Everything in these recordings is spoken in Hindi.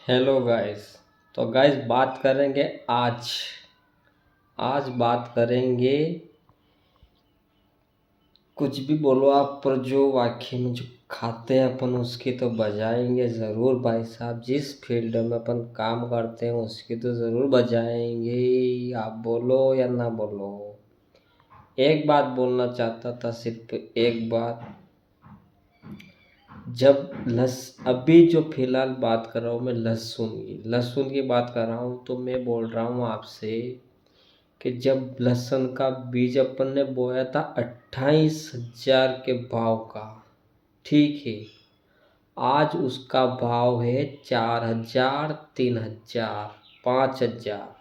Hello guys. तो गाइस बात करेंगे आज आज बात करेंगे। कुछ भी बोलो आप, पर जो वाकई में जो खाते हैं अपन उसकी तो बजाएंगे ज़रूर भाई साहब। जिस फील्ड में अपन काम करते हैं उसकी तो ज़रूर बजाएंगे। आप बोलो या ना बोलो, एक बात बोलना चाहता था, सिर्फ एक बात। जब लस अभी जो फिलहाल बात कर रहा हूँ मैं लहसुन की बात कर रहा हूँ, तो मैं बोल रहा हूँ आपसे कि जब लहसुन का बीज अपन ने बोया था 28,000 के भाव का, ठीक है। आज उसका भाव है 4,000, 3,000, 5,000।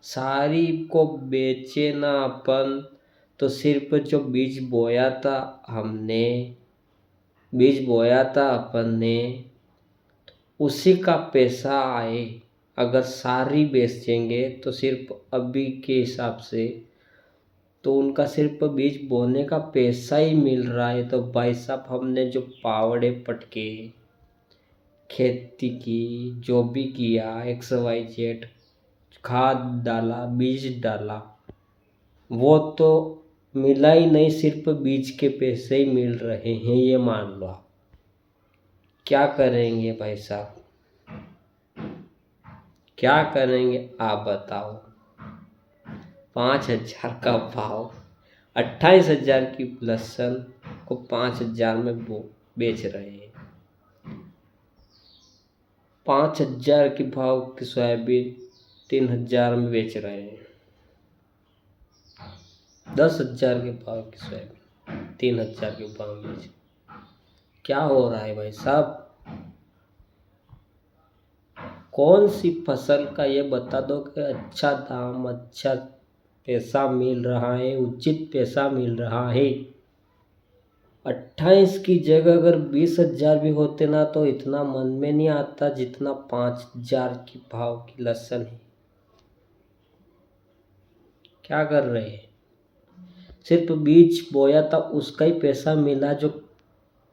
सारी को बेचे ना अपन, तो सिर्फ जो बीज बोया था अपन ने, उसी का पैसा आए। अगर सारी बेचेंगे तो सिर्फ अभी के हिसाब से तो उनका सिर्फ बीज बोने का पैसा ही मिल रहा है। तो भाई साहब, हमने जो पावड़े पटके खेती की, जो भी किया, XYZ, खाद डाला, बीज डाला, वो तो मिला ही नहीं, सिर्फ बीज के पैसे ही मिल रहे हैं, ये मान लो आप। क्या करेंगे भाई साहब, क्या करेंगे आप बताओ। 5,000 का भाव, 28,000 की लहसुन को 5,000 में बेच रहे हैं। 5,000 के भाव की सोयाबीन 3,000 में बेच रहे हैं। 10,000 के भाव की सोयाबीन 3,000 के भाव में बेच। क्या हो रहा है भाई साहब? कौन सी फसल का ये बता दो कि अच्छा दाम, अच्छा पैसा मिल रहा है, उचित पैसा मिल रहा है। 28 की जगह अगर 20,000 भी होते ना, तो इतना मन में नहीं आता जितना 5,000 की भाव की लहसुन है। क्या कर रहे हैं? सिर्फ बीज बोया था उसका ही पैसा मिला, जो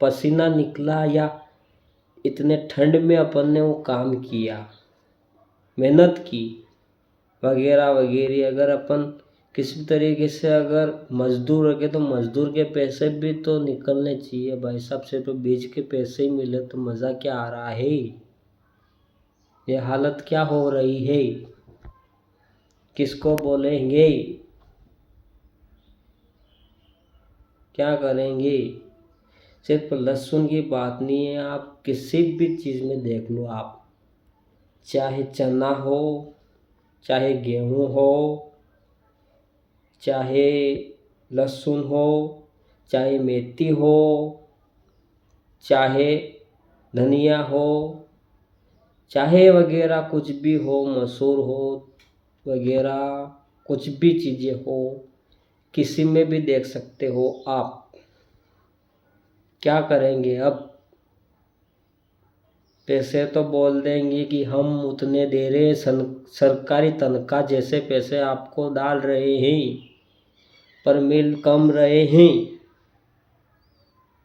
पसीना निकला या इतने ठंड में अपन ने वो काम किया, मेहनत की, वगैरह वगैरह। अगर अपन किसी तरीके से अगर मजदूर रखे तो मजदूर के पैसे भी तो निकलने चाहिए भाई साहब। से तो बीज के पैसे ही मिले तो मज़ा क्या आ रहा है? ये हालत क्या हो रही है? किसको बोलेंगे? क्या करेंगे? सिर्फ लहसुन की बात नहीं है, आप किसी भी चीज़ में देख लो आप, चाहे चना हो, चाहे गेहूँ हो, चाहे लहसुन हो, चाहे मेथी हो, चाहे धनिया हो, चाहे वगैरह कुछ भी हो, मसूर हो वगैरह, कुछ भी चीज़ें हो, किसी में भी देख सकते हो आप। क्या करेंगे अब? पैसे तो बोल देंगे कि हम उतने दे रहे हैं, सरकारी तनख्वाह जैसे पैसे आपको डाल रहे हैं, पर मिल कम रहे हैं।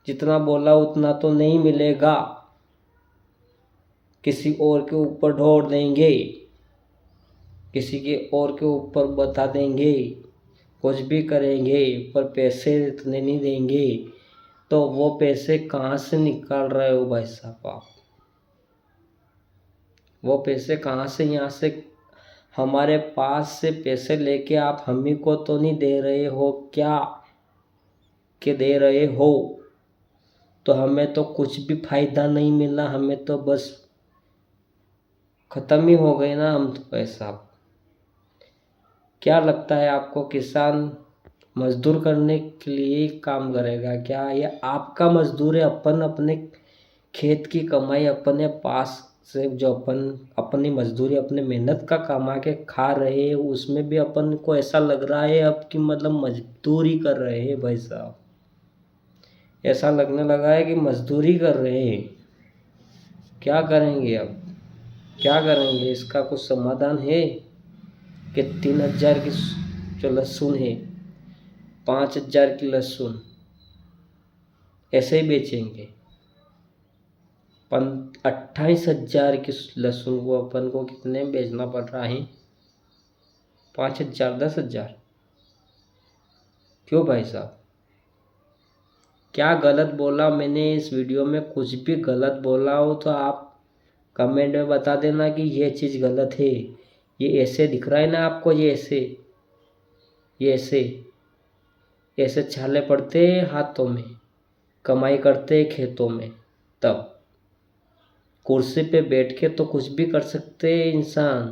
जितना बोला उतना तो नहीं मिलेगा, किसी और के ऊपर ढोर देंगे, किसी के और के ऊपर बता देंगे, कुछ भी करेंगे, पर पैसे इतने नहीं देंगे। तो वो पैसे कहाँ से निकाल रहे हो भाई साहब आप? वो पैसे कहाँ से, यहाँ से हमारे पास से पैसे लेके आप हम ही को तो नहीं दे रहे हो क्या? कि दे रहे हो तो हमें तो कुछ भी फायदा नहीं मिला, हमें तो बस ख़त्म ही हो गए ना हम तो पैसा। क्या लगता है आपको, किसान मजदूर करने के लिए ही काम करेगा क्या? ये आपका मजदूर है? अपन अपने खेत की कमाई अपने पास से जो अपन अपनी मजदूरी अपने मेहनत का कमा के खा रहे हैं, उसमें भी अपन को ऐसा लग रहा है अब कि मतलब मजदूरी कर रहे हैं भाई साहब। ऐसा लगने लगा है कि मजदूरी कर रहे हैं। क्या करेंगे अब? क्या करेंगे? इसका कुछ समाधान है कि 3,000 की जो लहसुन है, 5,000 की लहसुन ऐसे ही बेचेंगे? 28,000 की लहसुन को अपन को कितने में बेचना पड़ रहा है? 5,000, 10,000। क्यों भाई साहब? क्या गलत बोला मैंने इस वीडियो में? कुछ भी गलत बोला हो तो आप कमेंट में बता देना कि ये चीज़ गलत है। ये ऐसे दिख रहा है ना आपको? ये ऐसे ऐसे छाले पड़ते हैं हाथों में, कमाई करते हैं खेतों में। तब कुर्सी पे बैठ के तो कुछ भी कर सकते हैं इंसान,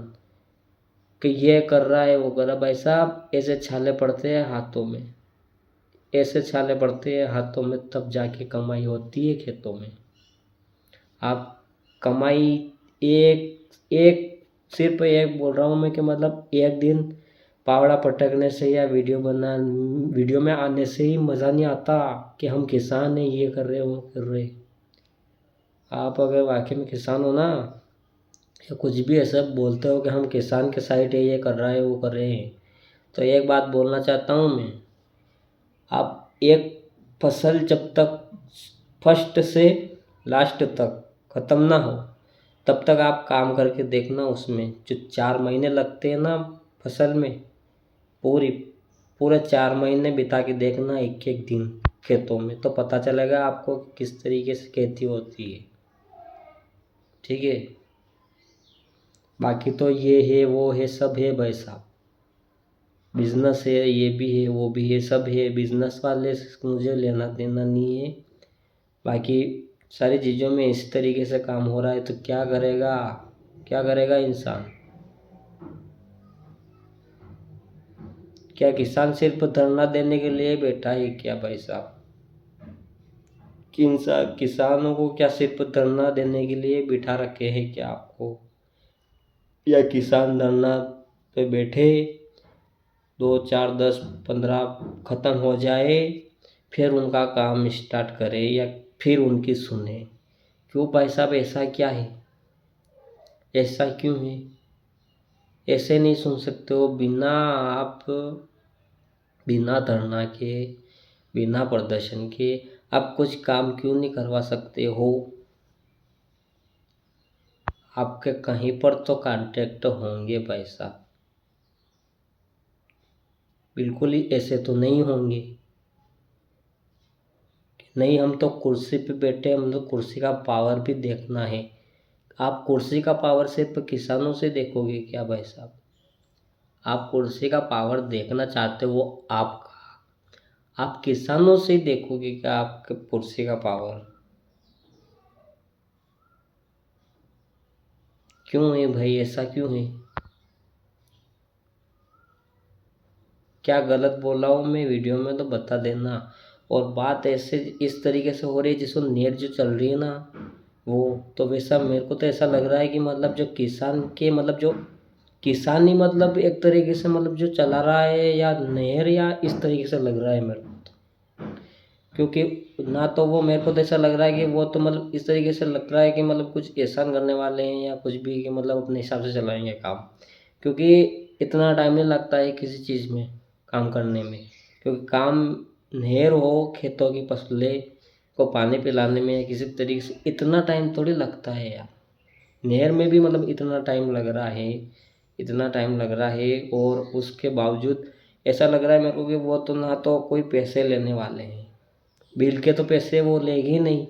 कि ये कर रहा है वो कर रहा। भाई साहब ऐसे छाले पड़ते हैं हाथों में, ऐसे छाले पड़ते हैं हाथों में, तब जाके कमाई होती है खेतों में। आप कमाई एक एक सिर्फ एक बोल रहा हूँ मैं कि मतलब एक दिन पावड़ा पटकने से या वीडियो में आने से ही मज़ा नहीं आता कि हम किसान हैं, ये कर रहे वो कर रहे। आप अगर वाकई में किसान हो ना, या कुछ भी ऐसा बोलते हो कि हम किसान के साइड है, ये कर रहा है वो कर रहे हैं, तो एक बात बोलना चाहता हूँ मैं। आप एक फसल जब तक फर्स्ट से लास्ट तक ख़त्म ना हो तब तक आप काम करके देखना। उसमें जो 4 महीने लगते हैं ना फसल में, पूरी पूरे 4 महीने बिता के देखना एक एक दिन खेतों में, तो पता चलेगा आपको किस तरीके से खेती होती है। ठीक है? बाकी तो ये है वो है सब है भाई साहब, बिजनेस है, ये भी है वो भी है, सब है। बिजनेस वाले से मुझे लेना देना नहीं है। बाकी सारी चीज़ों में इस तरीके से काम हो रहा है तो क्या करेगा इंसान? क्या किसान सिर्फ धरना देने के लिए बैठा है क्या भाई साहब? कि इंसान किसानों को क्या सिर्फ धरना देने के लिए बिठा रखे हैं क्या आपको? या किसान धरना पे बैठे 2, 4, 10, 15 ख़त्म हो जाए, फिर उनका काम स्टार्ट करे या फिर उनकी सुने? क्यों भाई साहब? ऐसा क्या है? ऐसा क्यों है? ऐसे नहीं सुन सकते हो? आप बिना धरना के, बिना प्रदर्शन के आप कुछ काम क्यों नहीं करवा सकते हो? आपके कहीं पर तो कॉन्ट्रैक्ट होंगे भाई साहब, बिल्कुल ही ऐसे तो नहीं होंगे। नहीं, हम तो कुर्सी पे बैठे, हम तो कुर्सी का पावर भी देखना है। आप कुर्सी का पावर सिर्फ किसानों से देखोगे क्या भाई साहब? आप कुर्सी का पावर देखना चाहते हो वो आपका, आप किसानों से ही देखोगे क्या आपके कुर्सी का पावर? क्यों है भाई? ऐसा क्यों है? क्या गलत बोला हूँ मैं वीडियो में तो बता देना। और बात ऐसे इस तरीके से हो रही है जिसको नेट जो चल रही है ना, वो तो वैसा मेरे को तो ऐसा लग रहा है कि मतलब जो किसान के मतलब जो किसान ही मतलब एक तरीके से मतलब जो चला रहा है या नहर, या इस तरीके से लग रहा है मेरे को तो। क्योंकि ना तो वो मेरे को तो ऐसा लग रहा है कि वो तो मतलब इस तरीके से लग रहा है कि मतलब कुछ एहसान करने वाले हैं या कुछ भी, कि मतलब अपने हिसाब से चलाएंगे काम। क्योंकि इतना टाइम नहीं लगता है किसी चीज़ में काम करने में, क्योंकि काम नहर हो, खेतों की फसलें को पानी पिलाने में किसी तरीके से इतना टाइम थोड़ी लगता है यार। नहर में भी मतलब इतना टाइम लग रहा है, इतना टाइम लग रहा है, और उसके बावजूद ऐसा लग रहा है मेरे को कि वो तो ना तो कोई पैसे लेने वाले हैं। बिल के तो पैसे वो लेंगे ही नहीं,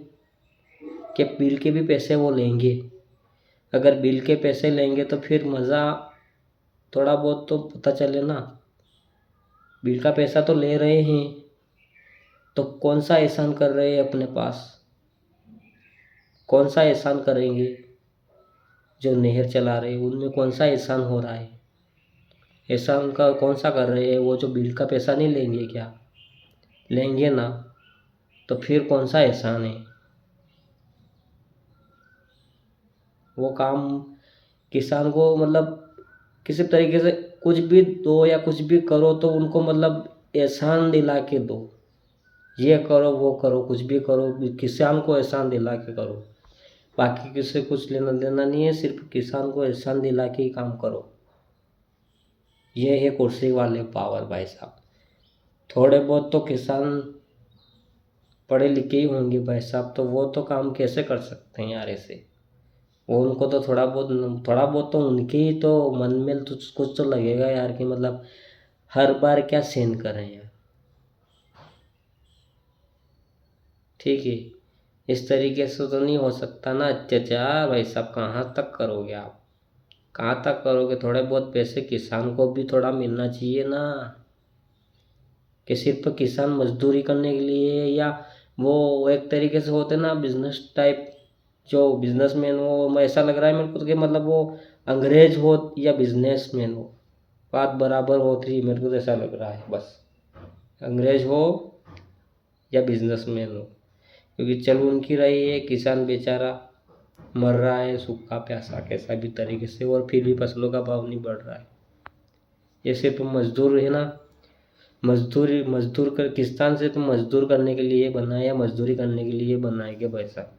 कि बिल के भी पैसे वो लेंगे। अगर बिल के पैसे लेंगे तो फिर मज़ा थोड़ा बहुत तो पता चले ना। बिल का पैसा तो ले रहे हैं, तो कौन सा एहसान कर रहे हैं अपने पास? कौन सा एहसान करेंगे? जो नहर चला रहे हैं उनमें कौन सा एहसान हो रहा है? एहसान का कौन सा कर रहे हैं? वो जो बिल का पैसा नहीं लेंगे क्या? लेंगे ना, तो फिर कौन सा एहसान है? वो काम किसान को मतलब किसी तरीके से कुछ भी दो या कुछ भी करो तो उनको मतलब एहसान दिला के दो। ये करो वो करो कुछ भी करो, किसान को एहसान दिला के करो। बाकी किसी कुछ लेना देना नहीं है, सिर्फ किसान को एहसान दिला के ही काम करो। ये है कुर्सी वाले पावर भाई साहब। थोड़े बहुत तो किसान पढ़े लिखे ही होंगे भाई साहब, तो वो तो काम कैसे कर सकते हैं यार ऐसे। वो उनको तो थोड़ा बहुत तो उनके ही तो मन में तो कुछ तो लगेगा यार कि मतलब हर बार क्या सहन करें यार। ठीक है, इस तरीके से तो नहीं हो सकता ना अत्याचार भाई साहब, कहाँ तक करोगे आप, कहाँ तक करोगे। थोड़े बहुत पैसे किसान को भी थोड़ा मिलना चाहिए ना, कि सिर्फ किसान मजदूरी करने के लिए, या वो एक तरीके से होते ना बिजनेस टाइप, जो बिजनेसमैन हो, ऐसा लग रहा है मेरे को तो कि मतलब वो अंग्रेज हो या बिजनेसमैन हो, बात बराबर होती है, मेरे को तो ऐसा लग रहा है बस, अंग्रेज हो या बिजनेसमैन हो। क्योंकि चल उनकी रही है, किसान बेचारा मर रहा है सूखा प्यासा कैसा भी तरीके से, और फिर भी फसलों का भाव नहीं बढ़ रहा है। ये सिर्फ मजदूर है ना, मजदूर कर किसान से तो मजदूर करने के लिए बना है, या मजदूरी करने के लिए बना है कि भाई साहब,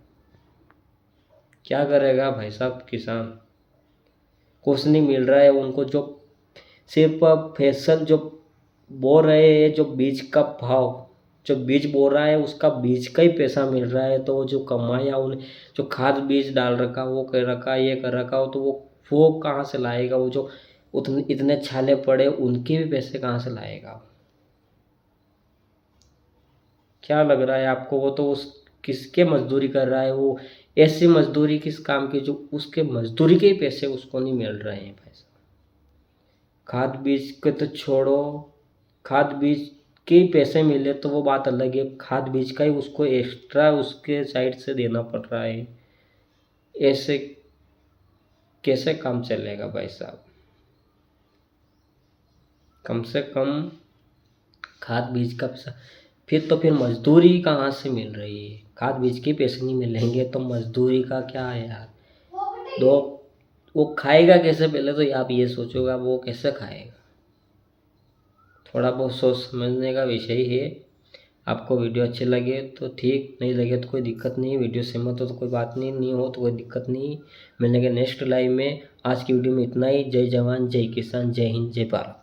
क्या करेगा भाई साहब किसान, कुछ नहीं मिल रहा है उनको। जो सिर्फ फसल जो बो रहे हैं, जो बीज का भाव, जो बीज बो रहा है उसका बीज का ही पैसा मिल रहा है, तो वो जो कमाया उन जो खाद बीज डाल रखा, वो कर रखा, ये कर रखा हो, तो वो कहाँ से लाएगा। वो जो उतने इतने छाले पड़े उनके भी पैसे कहाँ से लाएगा। क्या लग रहा है आपको, वो तो उस किसके मजदूरी कर रहा है वो, ऐसी मजदूरी किस काम की जो उसके मजदूरी के ही पैसे उसको नहीं मिल रहे हैं भाई साहब। खाद बीज के तो छोड़ो, खाद बीज के ही पैसे मिले तो वो बात अलग है, खाद बीज का ही उसको एक्स्ट्रा उसके साइड से देना पड़ रहा है। ऐसे कैसे काम चलेगा भाई साहब। कम से कम खाद बीज का पैसा, फिर मजदूरी कहाँ से मिल रही है। खाद बीज के पैसे नहीं मिलेंगे तो मजदूरी का क्या है यार। दो वो खाएगा कैसे, पहले तो आप ये सोचोगा वो कैसे खाएगा। थोड़ा बहुत सोच समझने का विषय है। आपको वीडियो अच्छे लगे तो ठीक, नहीं लगे तो कोई दिक्कत नहीं, वीडियो सहमत हो तो कोई बात नहीं, नहीं हो तो कोई दिक्कत नहीं। मिलने के नेक्स्ट लाइव में। आज की वीडियो में इतना ही। जय जवान जय किसान, जय हिंद जय भारत।